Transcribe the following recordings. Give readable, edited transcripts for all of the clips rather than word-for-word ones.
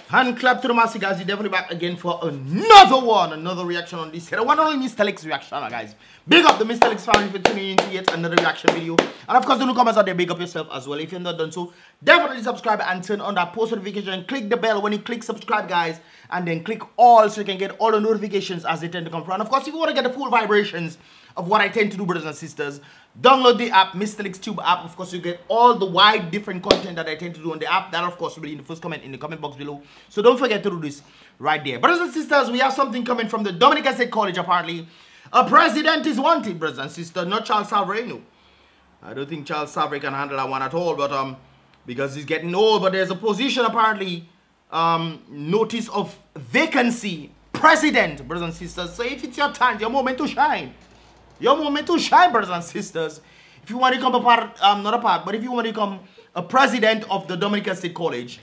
Hand clap to the massive guys, you're definitely back again for another reaction on this. One only Mystelics reaction, guys. Big up the Mystelics family for tuning in to yet another reaction video. And of course, the newcomers out there, big up yourself as well. If you're not done so, definitely subscribe and turn on that post notification and click the bell when you click subscribe, guys. And then click all so you can get all the notifications as they tend to come through. And of course, if you want to get the full vibrations of what I tend to do, brothers and sisters, download the app, Mystelics Tube app. Of course, you get all the wide different content that I tend to do on the app. That, of course, will be in the first comment in the comment box below. So don't forget to do this right there. Brothers and sisters, we have something coming from the Dominica State College, apparently. A president is wanted, brothers and sisters, not Charles Savre, no. I don't think Charles Savre can handle that one at all, but because he's getting old. But there's a position, apparently, notice of vacancy, president, brothers and sisters. So if it's your time, your moment to shine. Your moment to shine, brothers and sisters. If you want to become a part, not a part, but if you want to become a president of the Dominica State College,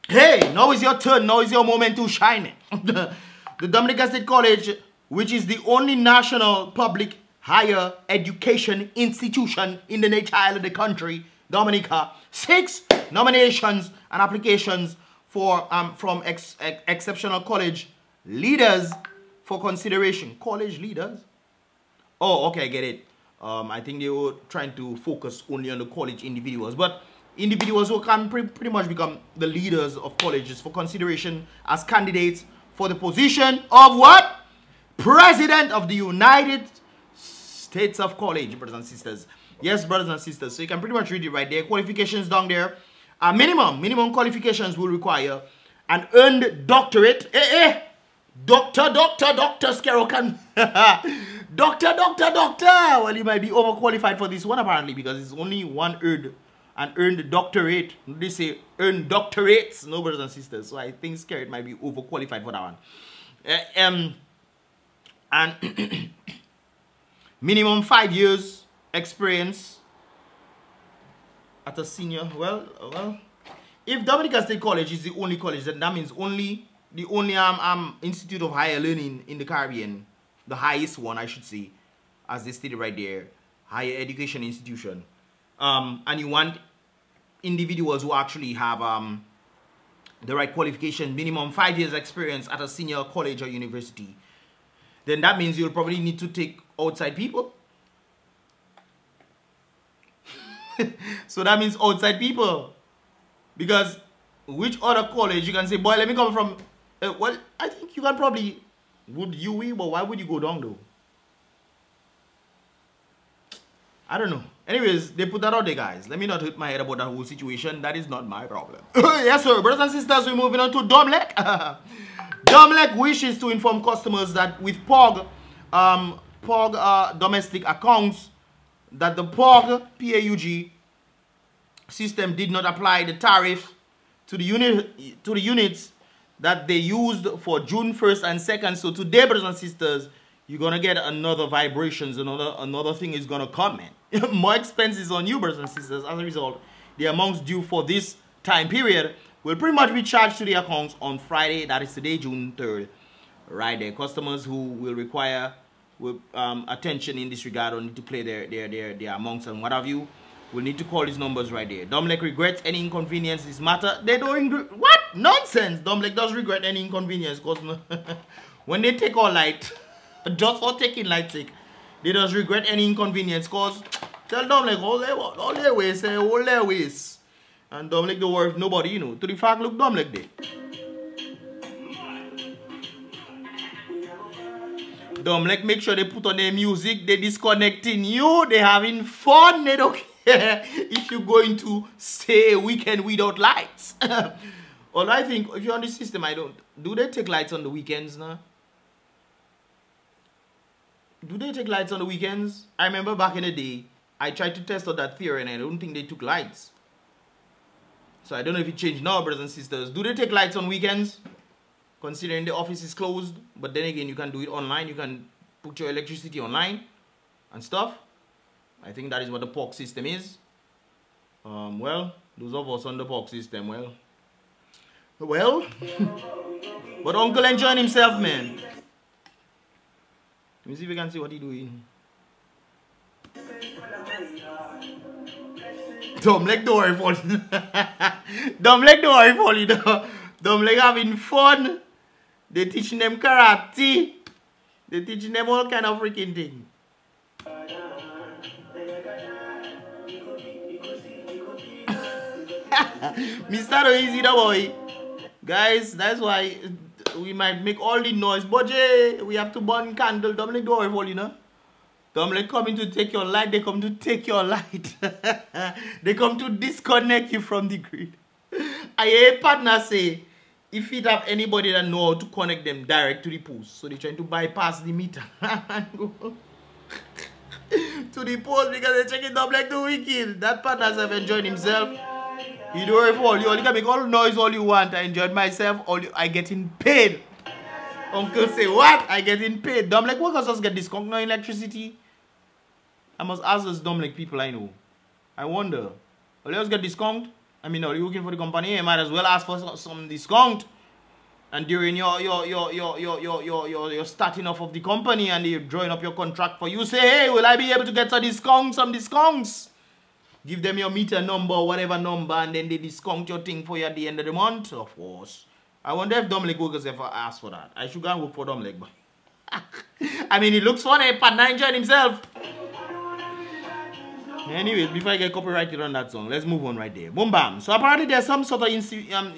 hey, now is your turn. Now is your moment to shine. The Dominica State College, which is the only national public higher education institution in the nature of the country, Dominica, 6 nominations and applications for from exceptional college leaders for consideration. College leaders? Oh, okay, I get it. I think they were trying to focus only on the college individuals, but individuals who can pretty much become the leaders of colleges for consideration as candidates for the position of what? President of the United States of College, brothers and sisters. Yes, brothers and sisters. So you can pretty much read it right there. Qualifications down there. Minimum qualifications will require an earned doctorate. Doctor Skerokan. Doctor. Well, you might be overqualified for this one, apparently, because it's only one earned doctorate. They say earned doctorates, no, brothers and sisters. So I think Skerrit might be overqualified for that one. And minimum 5 years experience at a senior. Well, if Dominica State College is the only college, then that means the only institute of higher learning in the Caribbean, the highest one, I should say, as they stated right there, higher education institution. And you want individuals who actually have the right qualification, minimum 5 years experience at a senior college or university. Then that means you'll probably need to take outside people. So that means outside people. Because which other college you can say, boy, let me come from... well, I think you can probably... Would you, but why would you go down though? I don't know. Anyways, they put that out there, guys. Let me not hurt my head about that whole situation. That is not my problem. Yes, sir. Brothers and sisters, we're moving on to Domlec. Domlec wishes to inform customers that with POG domestic accounts, that the POG PAUG system did not apply the tariff to the units that they used for June 1st and 2nd. So today, brothers and sisters, you're gonna get another vibrations, another thing is gonna come, man. More expenses on you, brothers and sisters. As a result, the amounts due for this time period will pretty much be charged to the accounts on Friday, that is today, June 3rd. Right there. Customers who will require attention in this regard or need to play their amounts and what have you will need to call these numbers right there. Domlec regrets any inconvenience this matter. They don't what? Nonsense! Domlec does regret any inconvenience because when they take all light, just for taking light's sake, they does regret any inconvenience because tell Domlec all their ways, all their ways. And Domlec don't worry if nobody, you know. To the fact, look, Domlec there. Domlec make sure they put on their music, they disconnecting you, they having fun, they don't care if you're going to stay a weekend without lights. Well, I think if you're on the system, do they take lights on the weekends now? Do they take lights on the weekends? I remember back in the day, I tried to test out that theory and I don't think they took lights. So I don't know if it changed now, brothers and sisters. Do they take lights on weekends? Considering the office is closed. But then again, you can do it online. You can put your electricity online and stuff. I think that is what the POG system is. Well, those of us on the POG system, well. But Uncle enjoying himself, man. Let me see if we can see what he's doing. Domlec don't worry for you. Domlec don't worry for you. Dominic having fun. They teaching them karate. They teaching them all kind of freaking thing. Mr. Easy the boy. Guys, that's why we might make all the noise. But we have to burn candle. Dominic do all, you know. Dominic coming to take your light. They come to take your light. They come to disconnect you from the grid. I hear partner say, if you have anybody that know how to connect them direct to the post, so they're trying to bypass the meter and go to the post because they're checking Dominic the wicked. That partner have enjoyed himself. You do it for all. You can make all the noise all you want. I enjoyed myself. I getting paid. Uncle say what? I getting paid. Dominic, what does us get discount no electricity? I must ask those Dominic people I know. I wonder. Will you get discount? I mean, are you working for the company? You might as well ask for some discount. And during your starting off of the company and you're drawing up your contract for you, say, hey, will I be able to get some discounts? Give them your meter number, whatever number, and then they discount your thing for you at the end of the month, of course. I wonder if Dominic workers ever asked for that. I should go and work for Dominic, but I mean, it looks funny, partner enjoyed himself. Anyways, before I get copyrighted on that song, let's move on right there. Boom, bam. So apparently there's some sort of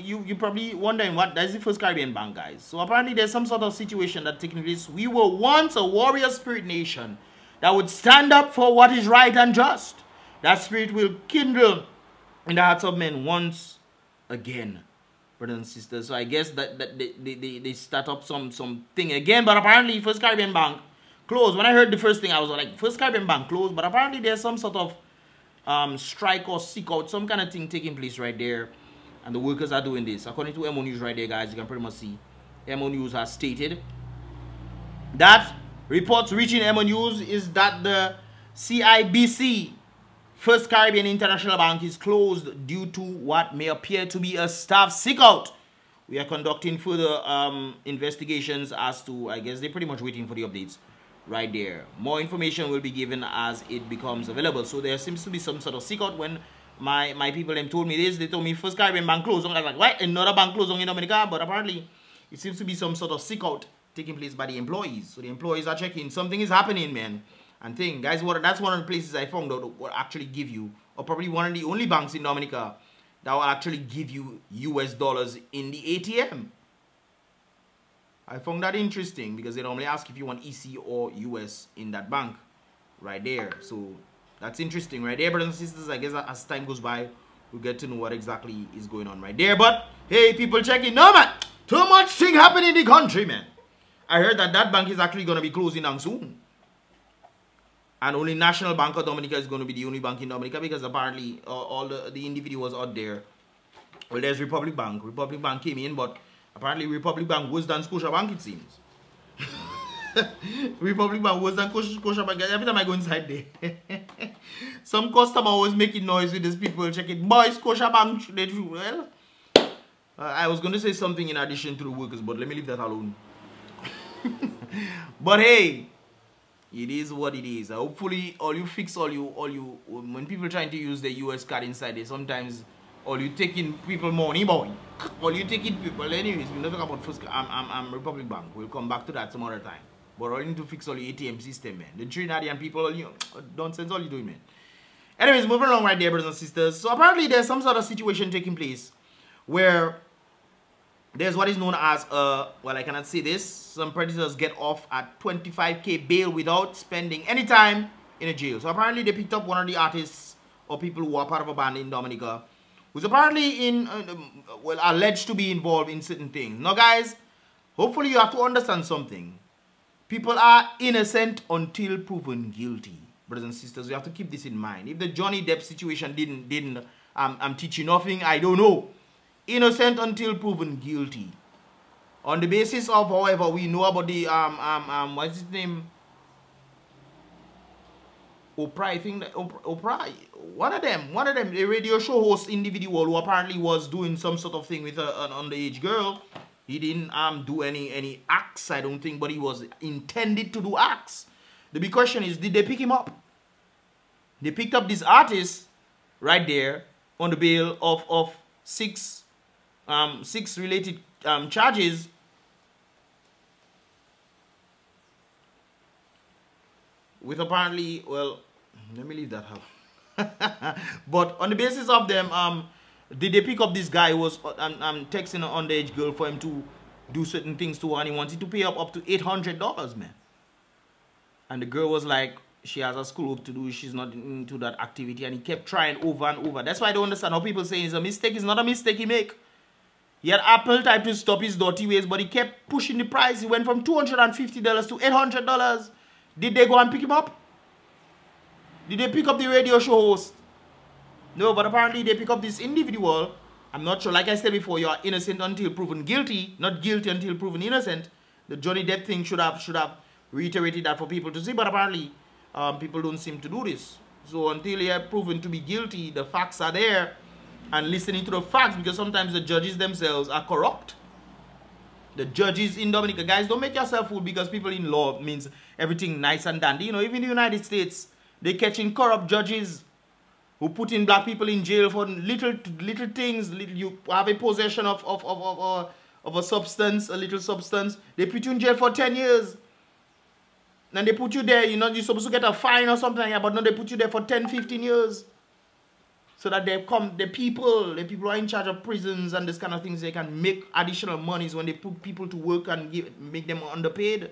you probably wondering what that's the First Caribbean Bank, guys. So apparently there's some sort of situation that taking place. We were once a warrior spirit nation that would stand up for what is right and just. That spirit will kindle in the hearts of men once again, brothers and sisters. So I guess that they start up some thing again. But apparently First Caribbean Bank closed. When I heard the first thing, I was like, First Caribbean Bank closed. But apparently there's some sort of strike or seek out, some kind of thing taking place right there. And the workers are doing this. According to MO News right there, guys, you can pretty much see. MO News has stated that reports reaching MO News is that the CIBC, First Caribbean International Bank, is closed due to what may appear to be a staff seek-out. We are conducting further investigations as to, I guess they're pretty much waiting for the updates right there. More information will be given as it becomes available. So there seems to be some sort of seek-out. When my people them told me this, they told me First Caribbean Bank closed. I was like, what? Another bank closed in Dominica? But apparently, it seems to be some sort of seek-out taking place by the employees. So the employees are checking. Something is happening, man. And thing, guys, that's one of the places I found out will actually give you, or probably one of the only banks in Dominica that will actually give you US dollars in the ATM. I found that interesting because they normally ask if you want EC or US in that bank right there. So that's interesting right there, brothers and sisters. I guess as time goes by, we'll get to know what exactly is going on right there. But hey, people checking. No, man, too much thing happening in the country, man. I heard that bank is actually going to be closing down soon. And only National Bank of Dominica is going to be the only bank in Dominica because apparently all the individuals out there. Well, there's Republic Bank. Republic Bank came in, but apparently Republic Bank worse than Scotia Bank, it seems. Republic Bank worse than Scotia Bank. Every time I go inside there, some customer always making noise with these people checking. Boy, Scotia Bank, they do well. I was going to say something in addition to the workers, but let me leave that alone. But hey, it is what it is. Hopefully, all you when people trying to use the US card inside there, sometimes all you taking people money, boy. All you taking people. Anyways, we'll not talk about First. I'm Republic Bank. We'll come back to that some other time. But all you need to fix all the ATM system, man. The Trinidadian people, nonsense, all you doing, man. Anyways, moving along right there, brothers and sisters. So apparently, there's some sort of situation taking place where there's what is known as, well, I cannot say this. Some predators get off at 25K bail without spending any time in a jail. So apparently they picked up one of the artists or people who are part of a band in Dominica, who's apparently well, alleged to be involved in certain things. Now, guys, hopefully you have to understand something. People are innocent until proven guilty. Brothers and sisters, we have to keep this in mind. If the Johnny Depp situation didn't teach you nothing, I don't know. Innocent until proven guilty. On the basis of, however, we know about the what's his name? Oprah, I think that Oprah, one of them, a radio show host individual who apparently was doing some sort of thing with an underage girl. He didn't do any acts, I don't think, but he was intended to do acts. The big question is, did they pick him up? They picked up this artist right there on the bail of $6 6 related charges. With apparently, well, let me leave that out. But on the basis of them, did they pick up this guy who was texting an underage girl for him to do certain things to her, and he wanted to pay up to $800, man. And the girl was like, she has a schoolwork to do, she's not into that activity, and he kept trying over and over. That's why I don't understand how people say it's a mistake. It's not a mistake he make. He had Apple type to stop his dirty ways, but he kept pushing the price. He went from $250 to $800. Did they go and pick him up? Did they pick up the radio show host? No, but apparently they pick up this individual. I'm not sure. Like I said before, you are innocent until proven guilty, not guilty until proven innocent. The Johnny Depp thing should have reiterated that for people to see, but apparently people don't seem to do this. So until you are proven to be guilty, the facts are there, and listening to the facts, because sometimes the judges themselves are corrupt. The judges in Dominica, guys, don't make yourself fool because people in law means everything nice and dandy. You know, even in the United States, they catching corrupt judges who putting black people in jail for little things. You have a possession of a substance, a little substance. They put you in jail for 10 years. And they put you there, you know, you're supposed to get a fine or something like that, but no, they put you there for 10, 15 years. So that the people who are in charge of prisons and this kind of things, they can make additional monies when they put people to work and make them underpaid.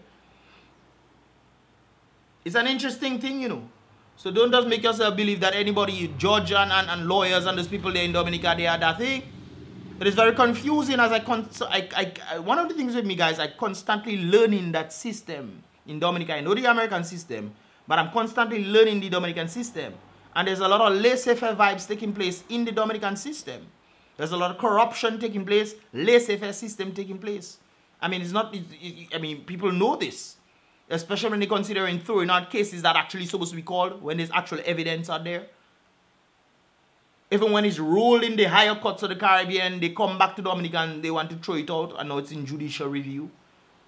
It's an interesting thing, you know. So don't just make yourself believe that anybody, judge and lawyers and those people there in Dominica, they are that thing. It is very confusing as one of the things with me, guys, I constantly learning that system in Dominica. I know the American system, but I'm constantly learning the Dominican system. And there's a lot of laissez-faire vibes taking place in the Dominican system. There's a lot of corruption taking place, laissez-faire system taking place. I mean, I mean, people know this. Especially when they consider throwing out cases that actually supposed to be called, when there's actual evidence out there. Even when it's rolled in the higher courts of the Caribbean, they come back to Dominica and they want to throw it out, and now it's in judicial review.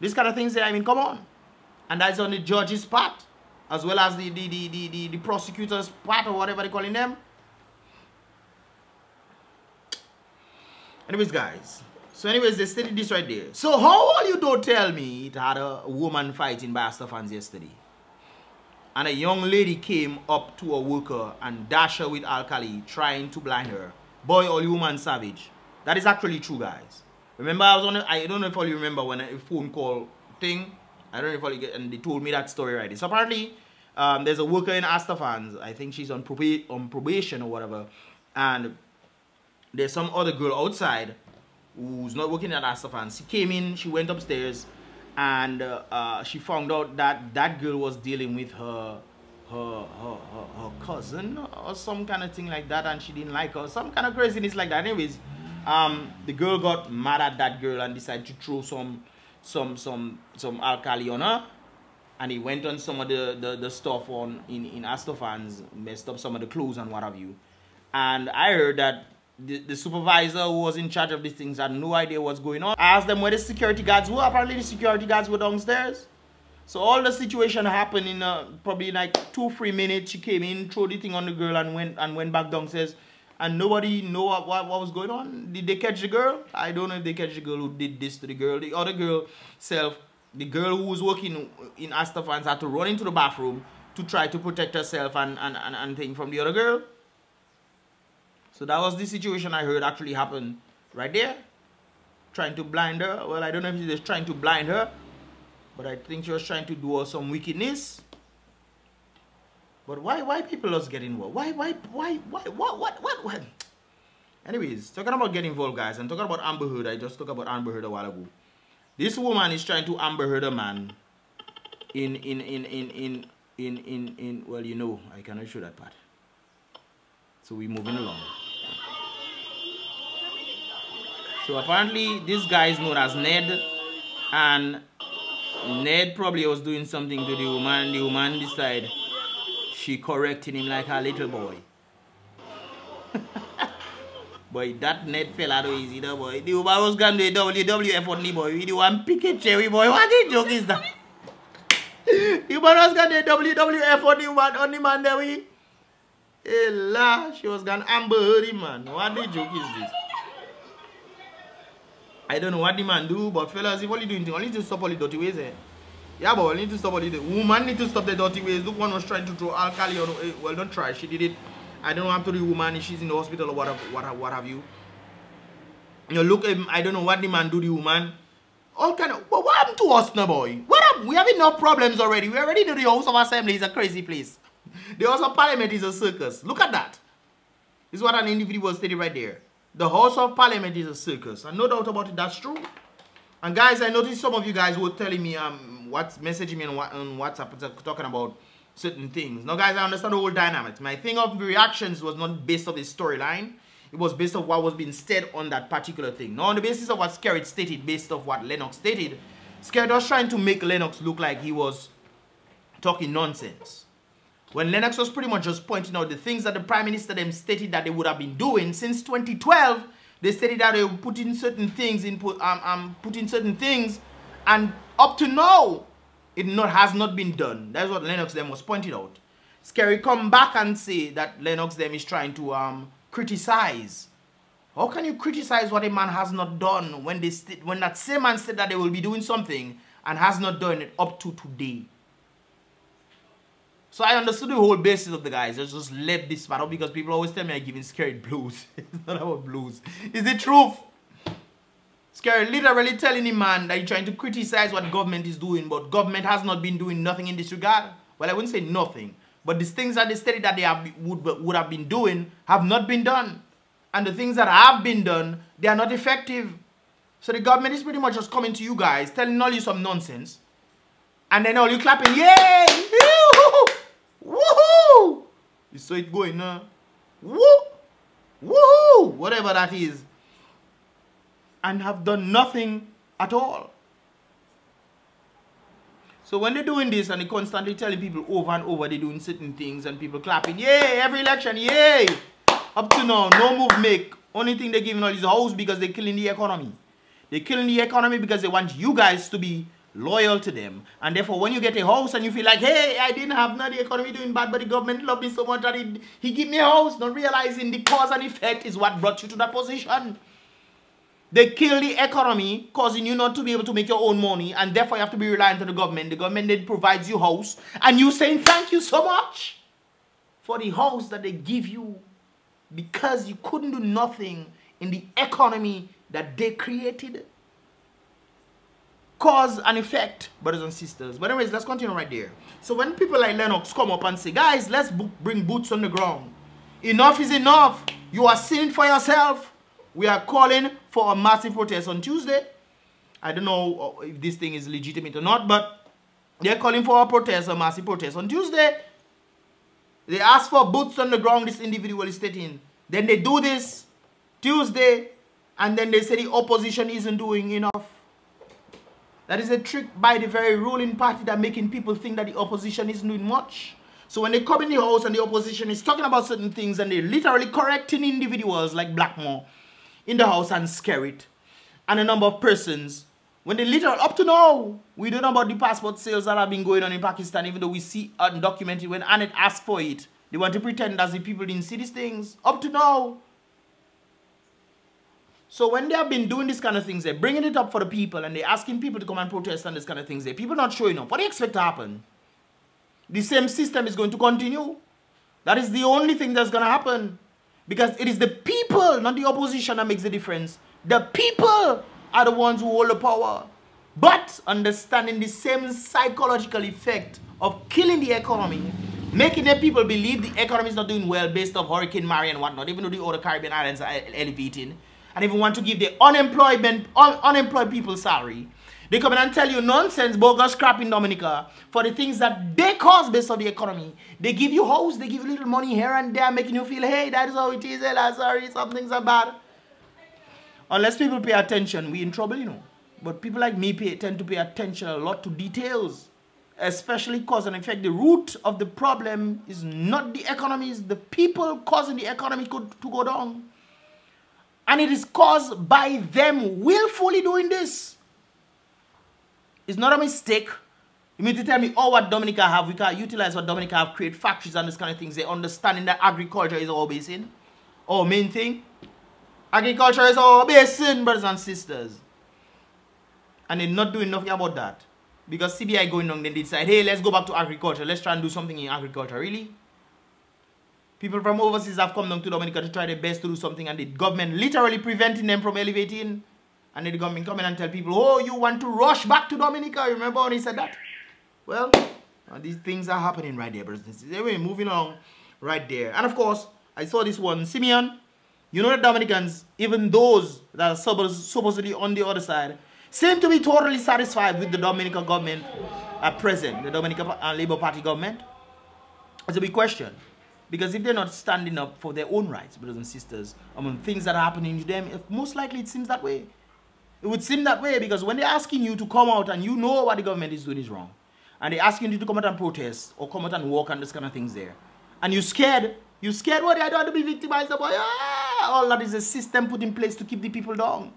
This kind of things, I mean, come on. And that's on the judge's part, as well as the prosecutor's part, or whatever they're calling them. Anyways, guys. So anyways, they stated this right there. So how will you don't tell me it had a woman fighting by Astafans yesterday? And a young lady came up to a worker and dashed her with alkali, trying to blind her. Boy, all human savage. That is actually true, guys. Remember, I don't know if all you remember when a phone call thing. I don't know if all you get, and they told me that story right there. So apparently, there's a worker in Astafans. I think she's on probation or whatever. And there's some other girl outside who's not working at Astafans. She came in, she went upstairs, and she found out that that girl was dealing with her cousin or some kind of thing like that, and she didn't like her. Some kind of craziness like that. Anyways, the girl got mad at that girl and decided to throw some alkali on her, and he went on some of the stuff in Astafans, messed up some of the clothes and what have you. And I heard that the supervisor who was in charge of these things had no idea what's going on. I asked them where the security guards were. Apparently the security guards were downstairs. So all the situation happened in probably like 2-3 minutes. She came in, threw the thing on the girl, and went back downstairs. And nobody knew what was going on. Did they catch the girl? I don't know if they catch the girl who did this to the girl. The other girl the girl who was working in Astafans had to run into the bathroom to try to protect herself and thing from the other girl. So that was the situation I heard actually happened right there. Trying to blind her. Well, I don't know if she was trying to blind her, but I think she was trying to do her some wickedness. But why people just get involved? What? Anyways, talking about getting involved, guys, and talking about Amber Heard. I just talked about Amber Heard a while ago. This woman is trying to Amber Heard a man well, you know, I cannot show that part. So we're moving along. So apparently this guy is known as Ned, and Ned probably was doing something to the woman. The woman decided she corrected him like a little boy. Boy, that Ned fell out easy, though, boy. The woman was going to do WWF on the boy. We do one picket cherry, boy. What the joke is that? The woman was going to do WWF on the man there, we. Ella, she was going to Amber Heard him, man. What the joke is this? I don't know what the man do, but fellas, if only doing things, only to stop all the dirty ways, eh? Yeah, but we need to stop all the woman need to stop the dirty ways. Look, one was trying to throw alkali on. Well, don't try. She did it. I don't know what to do, woman. If she's in the hospital or what have you. You know, look, I don't know what the man do, the woman. All kind of. What happened to us now, boy? What up? We have enough problems already. We already know the House of Assembly is a crazy place. The House of Parliament is a circus. Look at that. This is what an individual stated right there. The House of Parliament is a circus. And no doubt about it, that's true. And guys, I noticed some of you guys were telling me, what's messaging me on WhatsApp talking about certain things. Now, guys, I understand the whole dynamics. My thing of reactions was not based on the storyline. It was based on what was being said on that particular thing. Now, on the basis of what Skerrit stated, based off what Lennox stated, Skerrit was trying to make Lennox look like he was talking nonsense. When Lennox was pretty much just pointing out the things that the Prime Minister them stated that they would have been doing since 2012. They stated that they would put in certain things, and up to now, it has not been done. That's what Lennox them was pointed out. Skerrit come back and say that Lennox them is trying to criticize. How can you criticize what a man has not done when that same man said that they will be doing something and has not done it up to today? So I understood the whole basis of the guys. I just left this part out because people always tell me I'm giving Skerrit blues. It's not about blues. It's the truth. Skerrit literally telling the man that he's trying to criticize what government is doing, but government has not been doing nothing in this regard. Well, I wouldn't say nothing, but these things that they stated that they would have been doing have not been done. And the things that have been done, they are not effective. So the government is pretty much just coming to you guys, telling all you some nonsense. And then all you clapping, yay! Woohoo! You saw it going now. Woo! Woohoo! Whatever that is. And have done nothing at all. So when they're doing this and they're constantly telling people over and over they're doing certain things and people clapping, yay, every election, yay! Up to now, no move make. Only thing they're giving all is a house because they're killing the economy. They're killing the economy because they want you guys to be loyal to them. And therefore, when you get a house and you feel like, hey, I didn't have the economy doing bad, but the government loved me so much that he gave me a house, not realizing the cause and effect is what brought you to that position. They kill the economy, causing you not to be able to make your own money, and therefore you have to be reliant on the government. The government then provides you house, and you saying thank you so much for the house that they give you because you couldn't do nothing in the economy that they created. Cause and effect, brothers and sisters. But anyways, let's continue right there. So when people like Lennox come up and say, guys, let's bring boots on the ground. Enough is enough. You are seeing for yourself. We are calling for a massive protest on Tuesday. I don't know if this thing is legitimate or not, but they're calling for a protest, a massive protest on Tuesday. They ask for boots on the ground, this individual is stating. Then they do this Tuesday, and then they say the opposition isn't doing enough. That is a trick by the very ruling party that making people think that the opposition isn't doing much. So when they come in the house and the opposition is talking about certain things and they're literally correcting individuals like Blackmore in the house and Skerrit and a number of persons, when they literally, up to now, we don't know about the passport sales that have been going on in Pakistan, even though we see undocumented when Annette asked for it. They want to pretend as if people didn't see these things. Up to now. So when they have been doing this kind of things, they're bringing it up for the people and they're asking people to come and protest on this kind of things. People not showing up. What do you expect to happen? The same system is going to continue. That is the only thing that's going to happen. Because it is the people, not the opposition, that makes the difference. The people are the ones who hold the power. But understanding the same psychological effect of killing the economy, making the people believe the economy is not doing well based on Hurricane Maria and whatnot, even though the other Caribbean islands are elevating, and even want to give the unemployed people salary. They come in and tell you nonsense, bogus crap in Dominica for the things that they cause based on the economy. They give you house, they give you little money here and there, making you feel, hey, that is how it is, sorry, some things are bad. Unless people pay attention, we in trouble, you know. But people like me tend to pay attention a lot to details, especially cause and effect. The root of the problem is not the economy, it's the people causing the economy to go down. And it is caused by them willfully doing this. It's not a mistake. You mean to tell me, oh, what Dominica have, we can utilize what Dominica have, create factories and this kind of things. They understanding that agriculture is our basin. Our main thing. Agriculture is our basin, brothers and sisters. And they're not doing nothing about that. Because CBI going on, they decide, hey, let's go back to agriculture. Let's try and do something in agriculture. Really? People from overseas have come down to Dominica to try their best to do something, and the government literally preventing them from elevating. And then the government come in and tell people, oh, you want to rush back to Dominica. You remember when he said that? Well, these things are happening right there, brothers and sisters. Anyway, moving on right there. And of course, I saw this one. Simeon, you know the Dominicans, even those that are supposedly on the other side, seem to be totally satisfied with the Dominican government at present, the Dominican Labour Party government. It's a big question. Because if they're not standing up for their own rights, brothers and sisters, things that are happening to them, most likely it seems that way. It would seem that way because when they're asking you to come out and you know what the government is doing is wrong, and they're asking you to come out and protest or come out and walk and this kind of things there, and you're scared what I don't want to be victimized by. All that is a system put in place to keep the people down.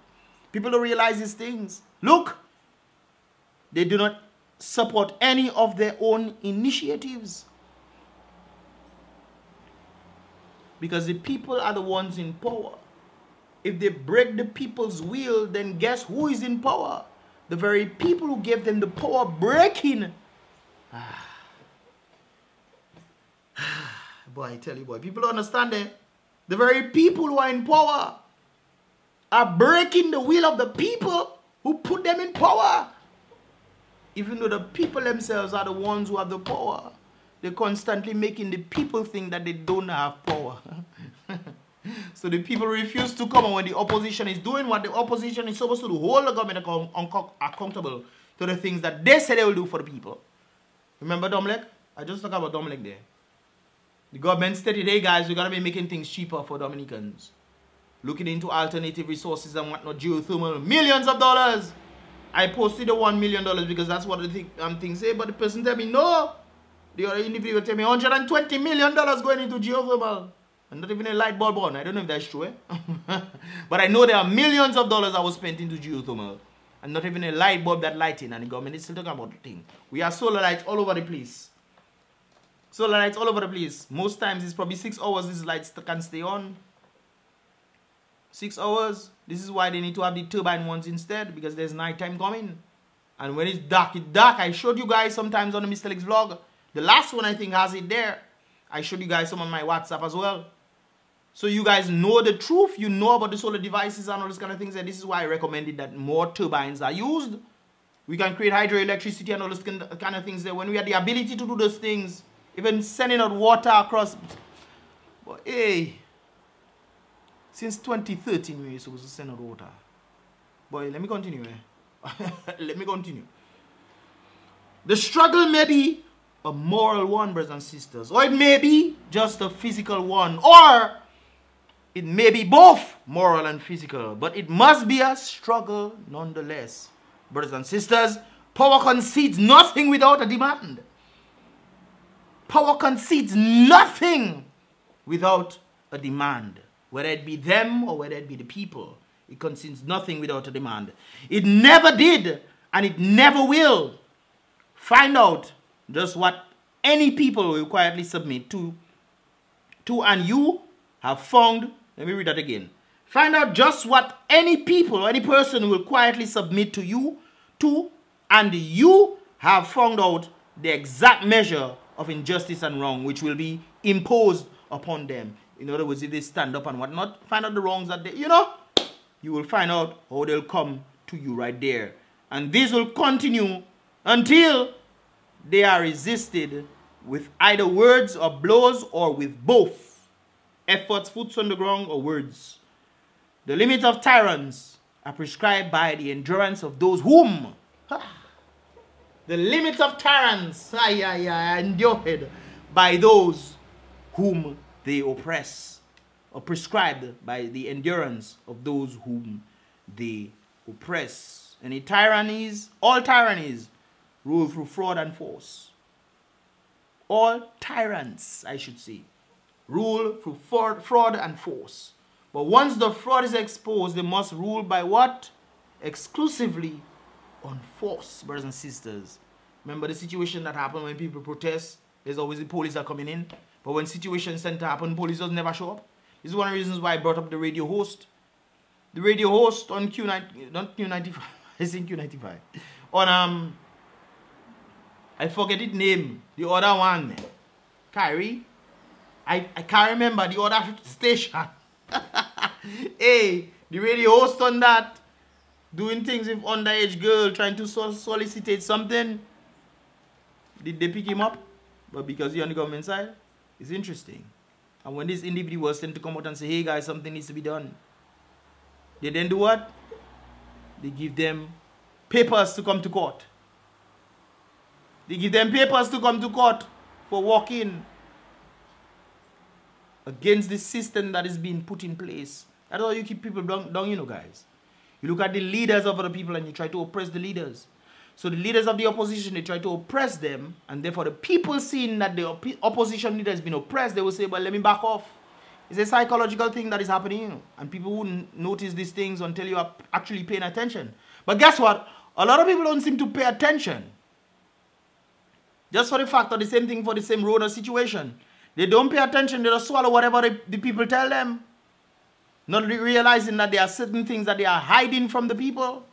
People don't realize these things. Look, they do not support any of their own initiatives. Because the people are the ones in power. If they break the people's will, then guess who is in power? The very people who gave them the power breaking. Boy, I tell you, boy, people don't understand it. The very people who are in power are breaking the will of the people who put them in power. Even though the people themselves are the ones who have the power. They're constantly making the people think that they don't have power. So the people refuse to come, and when the opposition is doing what the opposition is supposed to do, hold the government accountable to the things that they say they will do for the people. Remember Dominic? I just talked about Dominic there. The government stated, hey guys, we're going to be making things cheaper for Dominicans. Looking into alternative resources and whatnot, geothermal, millions of dollars. I posted the $1 million because that's what the thing say, but the person tell me no. The other individual tell me $120 million going into geothermal. And not even a light bulb on. I don't know if that's true, eh? But I know there are millions of dollars that was spent into geothermal. And not even a light bulb that lighting. And the government is still talking about the thing. We have solar lights all over the place. Solar lights all over the place. Most times it's probably 6 hours these lights can stay on. 6 hours. This is why they need to have the turbine ones instead. Because there's nighttime coming. And when it's dark, it's dark. I showed you guys sometimes on the Mystelics vlog. The last one I think has it there. I showed you guys some on my WhatsApp as well. So you guys know the truth. You know about the solar devices and all these kind of things. And this is why I recommended that more turbines are used. We can create hydroelectricity and all those kind of things there. When we have the ability to do those things. Even sending out water across. But hey. Since 2013 we were supposed to send out water. Boy, let me continue. Let me continue. The struggle may be a moral one, brothers and sisters. Or it may be just a physical one. Or it may be both moral and physical. But it must be a struggle nonetheless. Brothers and sisters, power concedes nothing without a demand. Power concedes nothing without a demand. Whether it be them or whether it be the people. It concedes nothing without a demand. It never did and it never will find out just what any people will quietly submit to and you have found. Let me read that again. Find out just what any people or any person will quietly submit to you and you have found out the exact measure of injustice and wrong which will be imposed upon them. In other words, if they stand up and whatnot, find out the wrongs that they, you will find out how they'll come to you right there. And this will continue until they are resisted with either words or blows or with both. Efforts, foot on the ground, or words. The limits of tyrants are prescribed by the endurance of those whom. The limits of tyrants are endured by those whom they oppress. Or prescribed by the endurance of those whom they oppress. Any tyrannies, all tyrannies, rule through fraud and force. All tyrants, I should say, rule through fraud and force. But once the fraud is exposed, they must rule by what? Exclusively on force, brothers and sisters. Remember the situation that happened when people protest? There's always the police are coming in. But when situations tend to happen, police does never show up. This is one of the reasons why I brought up the radio host. The radio host on Q90, not Q95. I think Q95. On I forget its name. The other one. Kyrie. I can't remember the other station. Hey, the radio host on that. Doing things with underage girl. Trying to solicitate something. Did they pick him up? But because you're on the government side. It's interesting. And when this individual was sent to come out and say, hey guys, something needs to be done. They then do what? They give them papers to come to court. They give them papers to come to court for walking against the system that is being put in place. That's how you keep people down, you know, guys. You look at the leaders of other people and you try to oppress the leaders. So the leaders of the opposition, they try to oppress them. And therefore the people seeing that the opposition leader has been oppressed, they will say, well, let me back off. It's a psychological thing that is happening, you know. And people wouldn't notice these things until you are actually paying attention. But guess what? A lot of people don't seem to pay attention. Just for the fact of the same thing for the same road or situation. They don't pay attention. They just swallow whatever the people tell them. Not realizing that there are certain things that they are hiding from the people.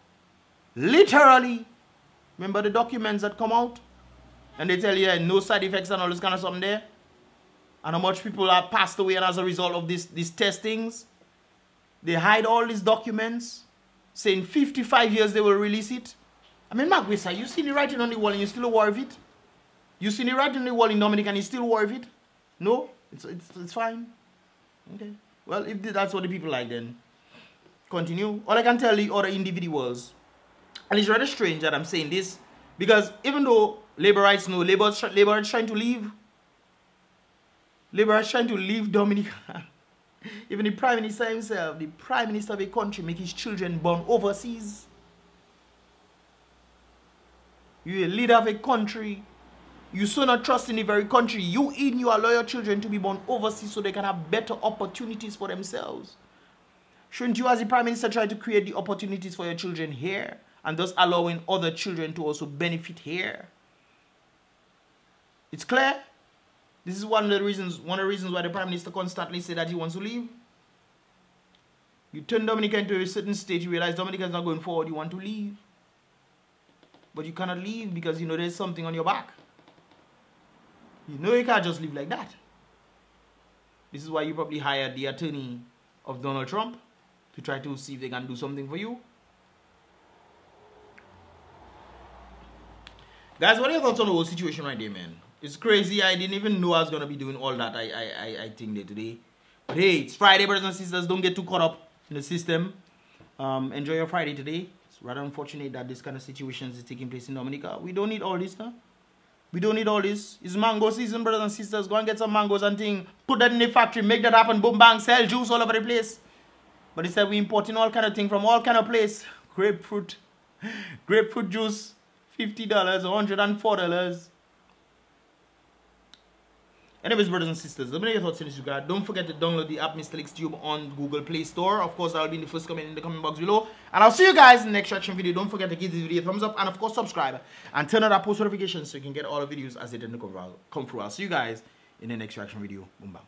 Literally. Remember the documents that come out? And they tell you no side effects and all this kind of something there? And how much people have passed away and as a result of these testings? They hide all these documents. Saying 55 years they will release it. I mean, Magwisa, you see the writing on the wall and you still aware of it? You see the writing on the wall in Dominica and you still aware of it? No? It's fine. Okay. Well, if that's what the people like, then continue. All I can tell the other individuals, and it's rather strange that I'm saying this, because even though labor rights know, labor is trying to leave. Labor is trying to leave Dominica. Even the Prime Minister himself, the Prime Minister of a country, make his children born overseas. You're a leader of a country. You so not trust in the very country you allow your children to be born overseas so they can have better opportunities for themselves. Shouldn't you as the Prime Minister try to create the opportunities for your children here and thus allowing other children to also benefit here? It's clear. This is one of the reasons why the Prime Minister constantly say that he wants to leave. You turn Dominica into a certain state, you realize Dominica is not going forward, you want to leave. But you cannot leave because you know there's something on your back. You know you can't just live like that. This is why you probably hired the attorney of Donald Trump to try to see if they can do something for you. Guys, what are your thoughts on the whole situation right there, man? It's crazy. I didn't even know I was going to be doing all that I think there today. But hey, it's Friday, brothers and sisters. Don't get too caught up in the system. Enjoy your Friday today. It's rather unfortunate that this kind of situations is taking place in Dominica. We don't need all this, huh? We don't need all this. It's mango season, brothers and sisters. Go and get some mangoes and thing. Put that in the factory. Make that happen. Boom, bang. Sell juice all over the place. But instead, we importing all kind of thing from all kind of place. Grapefruit. Grapefruit juice. $50. $104. Anyways, brothers and sisters, let me know your thoughts in this regard. Don't forget to download the app Mystelics Tube on Google Play Store. Of course, I'll be in the first comment in the comment box below. And I'll see you guys in the next reaction video. Don't forget to give this video a thumbs up. And of course, subscribe. And turn on that post notifications so you can get all the videos as they come through. I'll see you guys in the next reaction video. Boom, bam.